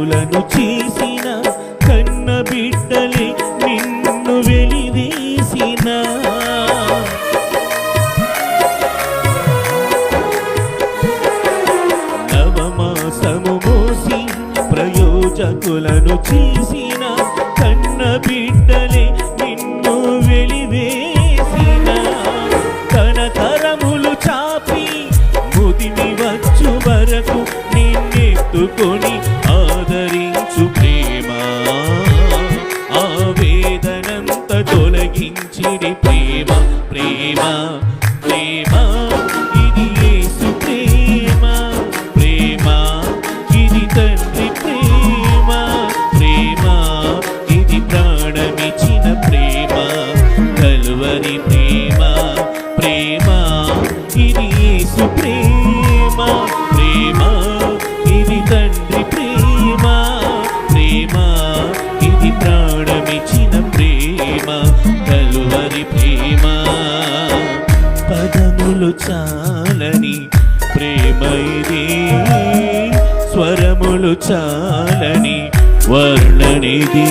ప్రయోజకులను చేసిన కన్న బిడ్డలే నిన్ను వెలివేసిన నవమాసము మోసి ప్రయోజకులను చేసిన కన్న బిడ్డలే నిన్ను వెలివేసిన తన తరములు చాపి ముదిమి వచ్చు వరకు నిన్నెత్తుకొని ఆదరించు ప్రేమ ఆవేదనంత తొలగించిడి ప్రేమ ప్రేమ ప్రేమ ఇది యేసు ప్రేమ ప్రేమ ఇది తండ్రి ప్రేమ ప్రేమ ఇది ప్రాణమిచ్చిన ప్రేమ కల్వరి ప్రేమ ప్రేమ ఇది యేసు ప్రేమ ప్రేమ ఇది తండ్రి ప్రేమ ప్రేమ ఇది ప్రాణమిచ్చిన ప్రేమ కల్వరి ప్రేమ పదములు చాలని ప్రేమ ఇది స్వరములు చాలని వర్ణనిది